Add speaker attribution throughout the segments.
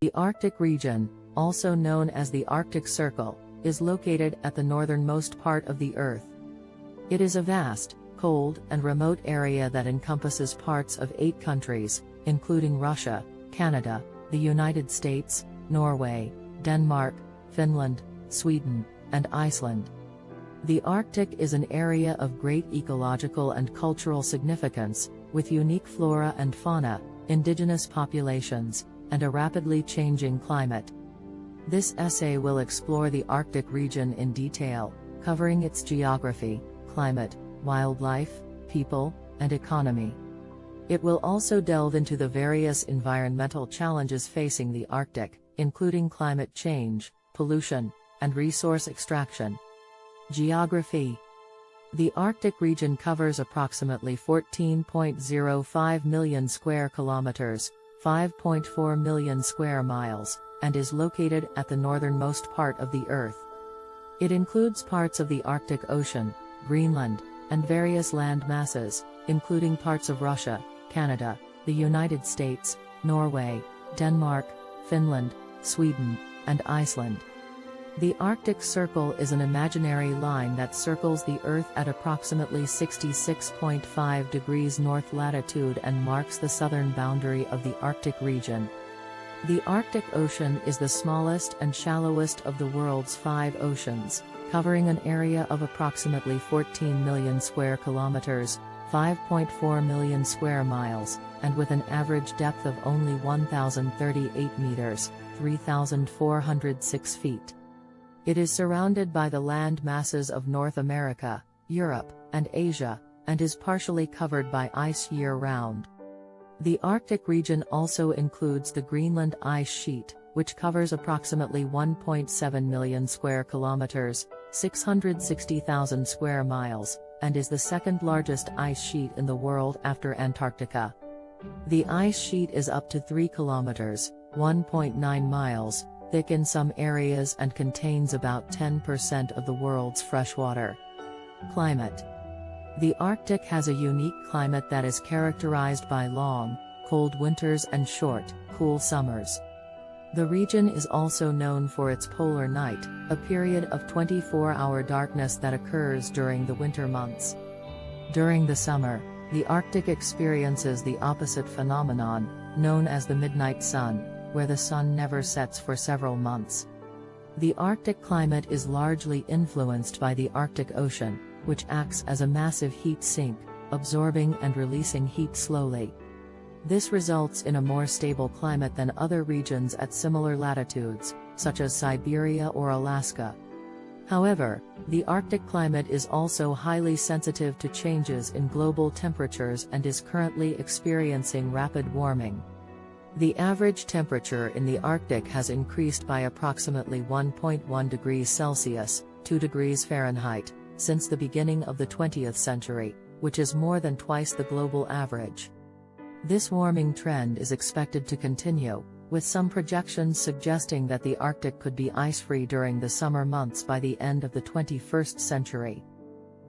Speaker 1: The Arctic region, also known as the Arctic Circle, is located at the northernmost part of the Earth. It is a vast, cold, and remote area that encompasses parts of 8 countries, including Russia, Canada, the United States, Norway, Denmark, Finland, Sweden, and Iceland. The Arctic is an area of great ecological and cultural significance, with unique flora and fauna, indigenous populations, and a rapidly changing climate. This essay will explore the Arctic region in detail, covering its geography, climate, wildlife, people, and economy. It will also delve into the various environmental challenges facing the Arctic, including climate change, pollution, and resource extraction. Geography. The Arctic region covers approximately 14.05 million square kilometers, 5.4 million square miles, and is located at the northernmost part of the Earth. It includes parts of the Arctic Ocean, Greenland, and various land masses, including parts of Russia, Canada, the United States, Norway, Denmark, Finland, Sweden, and Iceland. The Arctic Circle is an imaginary line that circles the Earth at approximately 66.5 degrees north latitude and marks the southern boundary of the Arctic region. The Arctic Ocean is the smallest and shallowest of the world's 5 oceans, covering an area of approximately 14 million square kilometers, 5.4 million square miles, and with an average depth of only 1,038 meters, 3,406 feet. It is surrounded by the land masses of North America, Europe, and Asia, and is partially covered by ice year-round. The Arctic region also includes the Greenland ice sheet, which covers approximately 1.7 million square kilometers, 660,000 square miles, and is the second largest ice sheet in the world after Antarctica. The ice sheet is up to 3 kilometers, 1.9 miles, thick in some areas and contains about 10% of the world's freshwater. Climate. The Arctic has a unique climate that is characterized by long, cold winters and short, cool summers. The region is also known for its polar night, a period of 24-hour darkness that occurs during the winter months. During the summer, the Arctic experiences the opposite phenomenon, known as the midnight sun, where the sun never sets for several months. The Arctic climate is largely influenced by the Arctic Ocean, which acts as a massive heat sink, absorbing and releasing heat slowly. This results in a more stable climate than other regions at similar latitudes, such as Siberia or Alaska. However, the Arctic climate is also highly sensitive to changes in global temperatures and is currently experiencing rapid warming. The average temperature in the Arctic has increased by approximately 1.1 degrees Celsius, 2 degrees Fahrenheit, since the beginning of the 20th century, which is more than twice the global average. This warming trend is expected to continue, with some projections suggesting that the Arctic could be ice-free during the summer months by the end of the 21st century.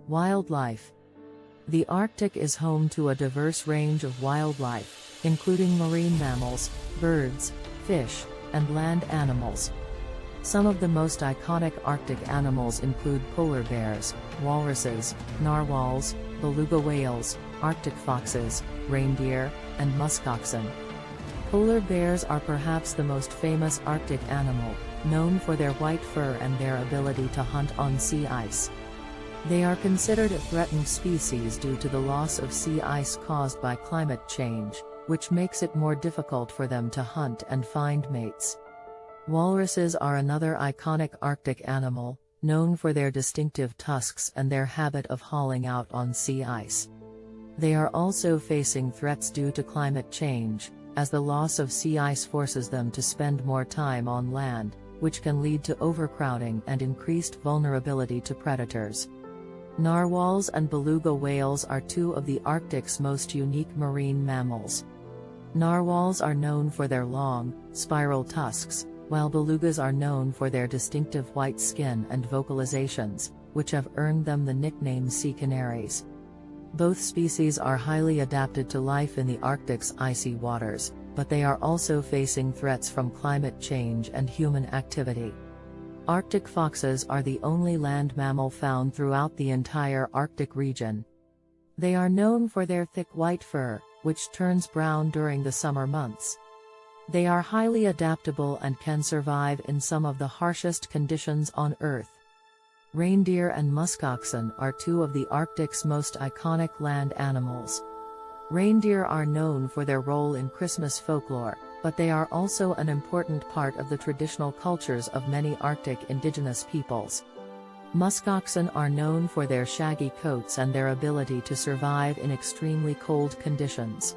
Speaker 1: Wildlife. The Arctic is home to a diverse range of wildlife, including marine mammals, birds, fish, and land animals. Some of the most iconic Arctic animals include polar bears, walruses, narwhals, beluga whales, Arctic foxes, reindeer, and muskoxen. Polar bears are perhaps the most famous Arctic animal, known for their white fur and their ability to hunt on sea ice. They are considered a threatened species due to the loss of sea ice caused by climate change, which makes it more difficult for them to hunt and find mates. Walruses are another iconic Arctic animal, known for their distinctive tusks and their habit of hauling out on sea ice. They are also facing threats due to climate change, as the loss of sea ice forces them to spend more time on land, which can lead to overcrowding and increased vulnerability to predators. Narwhals and beluga whales are 2 of the Arctic's most unique marine mammals. Narwhals are known for their long, spiral tusks, while belugas are known for their distinctive white skin and vocalizations, which have earned them the nickname sea canaries. Both species are highly adapted to life in the Arctic's icy waters, but they are also facing threats from climate change and human activity. Arctic foxes are the only land mammal found throughout the entire Arctic region. They are known for their thick white fur, which turns brown during the summer months. They are highly adaptable and can survive in some of the harshest conditions on Earth. Reindeer and muskoxen are two of the Arctic's most iconic land animals. Reindeer are known for their role in Christmas folklore, but they are also an important part of the traditional cultures of many Arctic indigenous peoples. Muskoxen are known for their shaggy coats and their ability to survive in extremely cold conditions.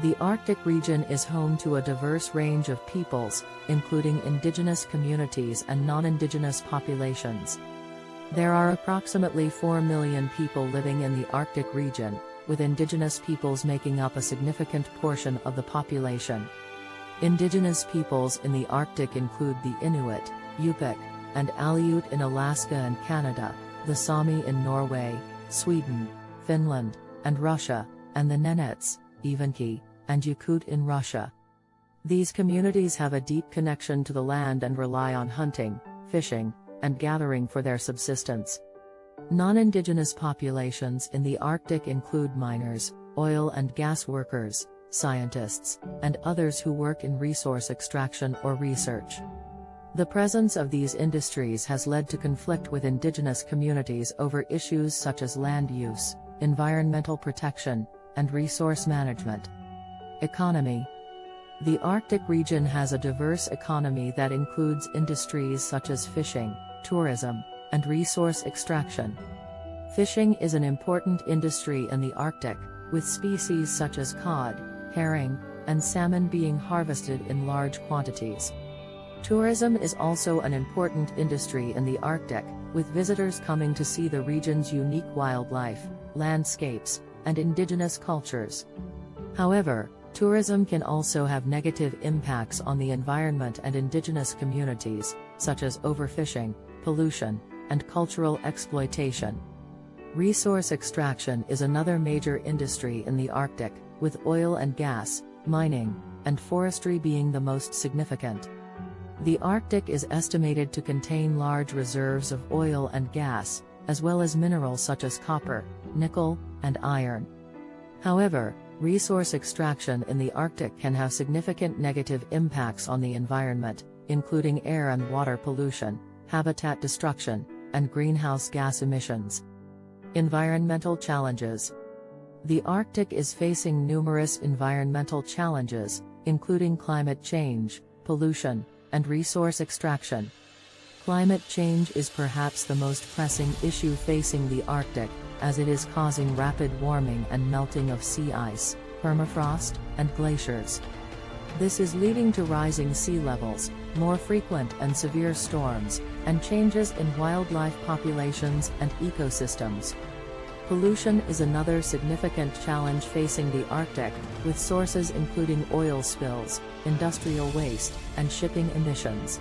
Speaker 1: The Arctic region is home to a diverse range of peoples, including indigenous communities and non-indigenous populations. There are approximately 4 million people living in the Arctic region, with indigenous peoples making up a significant portion of the population. Indigenous peoples in the Arctic include the Inuit, Yupik, and Aleut in Alaska and Canada, the Sami in Norway, Sweden, Finland, and Russia, and the Nenets, Evenki, and Yakut in Russia. These communities have a deep connection to the land and rely on hunting, fishing, and gathering for their subsistence. Non-indigenous populations in the Arctic include miners, oil and gas workers, scientists, and others who work in resource extraction or research. The presence of these industries has led to conflict with indigenous communities over issues such as land use, environmental protection, and resource management. Economy. The Arctic region has a diverse economy that includes industries such as fishing, tourism, and resource extraction. Fishing is an important industry in the Arctic, with species such as cod, herring, and salmon being harvested in large quantities. Tourism is also an important industry in the Arctic, with visitors coming to see the region's unique wildlife, landscapes, and indigenous cultures. However, tourism can also have negative impacts on the environment and indigenous communities, such as overfishing, pollution, and cultural exploitation. Resource extraction is another major industry in the Arctic, with oil and gas, mining, and forestry being the most significant. The Arctic is estimated to contain large reserves of oil and gas, as well as minerals such as copper, nickel, and iron. However, resource extraction in the Arctic can have significant negative impacts on the environment, including air and water pollution, habitat destruction, and greenhouse gas emissions. Environmental challenges. The Arctic is facing numerous environmental challenges, including climate change, pollution, and resource extraction. Climate change is perhaps the most pressing issue facing the Arctic, as it is causing rapid warming and melting of sea ice, permafrost, and glaciers. This is leading to rising sea levels, more frequent and severe storms, and changes in wildlife populations and ecosystems. Pollution is another significant challenge facing the Arctic, with sources including oil spills, industrial waste, and shipping emissions.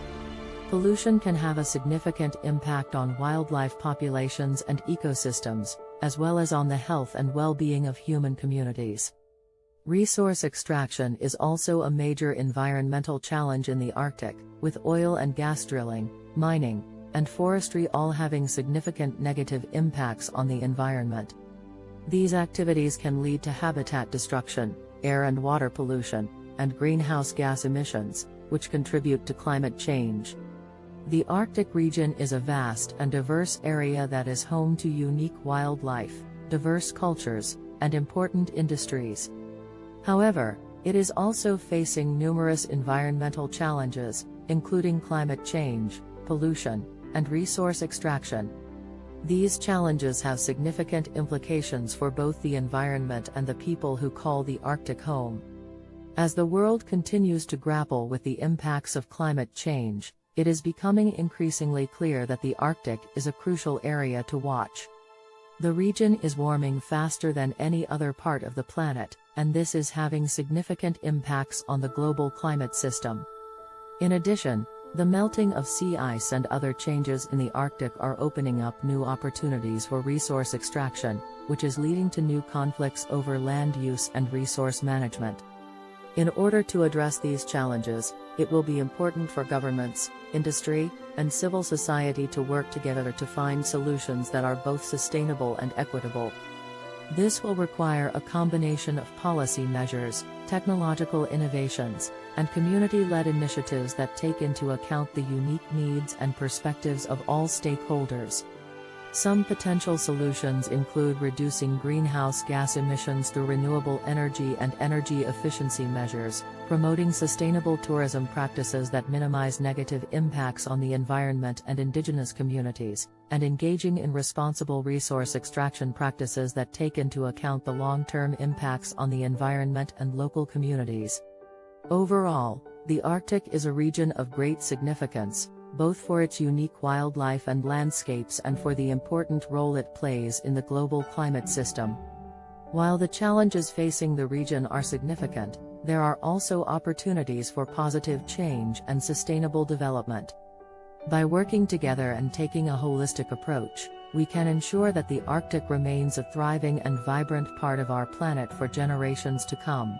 Speaker 1: Pollution can have a significant impact on wildlife populations and ecosystems, as well as on the health and well-being of human communities. Resource extraction is also a major environmental challenge in the Arctic, with oil and gas drilling, mining, and forestry all having significant negative impacts on the environment. These activities can lead to habitat destruction, air and water pollution, and greenhouse gas emissions, which contribute to climate change. The Arctic region is a vast and diverse area that is home to unique wildlife, diverse cultures, and important industries. However, it is also facing numerous environmental challenges, including climate change, pollution, and resource extraction. These challenges have significant implications for both the environment and the people who call the Arctic home. As the world continues to grapple with the impacts of climate change, it is becoming increasingly clear that the Arctic is a crucial area to watch. The region is warming faster than any other part of the planet, and this is having significant impacts on the global climate system. In addition, the melting of sea ice and other changes in the Arctic are opening up new opportunities for resource extraction, which is leading to new conflicts over land use and resource management. In order to address these challenges, it will be important for governments, industry, and civil society to work together to find solutions that are both sustainable and equitable. This will require a combination of policy measures, technological innovations, and community-led initiatives that take into account the unique needs and perspectives of all stakeholders. Some potential solutions include reducing greenhouse gas emissions through renewable energy and energy efficiency measures, promoting sustainable tourism practices that minimize negative impacts on the environment and indigenous communities, and engaging in responsible resource extraction practices that take into account the long-term impacts on the environment and local communities. Overall, the Arctic is a region of great significance, both for its unique wildlife and landscapes and for the important role it plays in the global climate system. While the challenges facing the region are significant, there are also opportunities for positive change and sustainable development. By working together and taking a holistic approach, we can ensure that the Arctic remains a thriving and vibrant part of our planet for generations to come.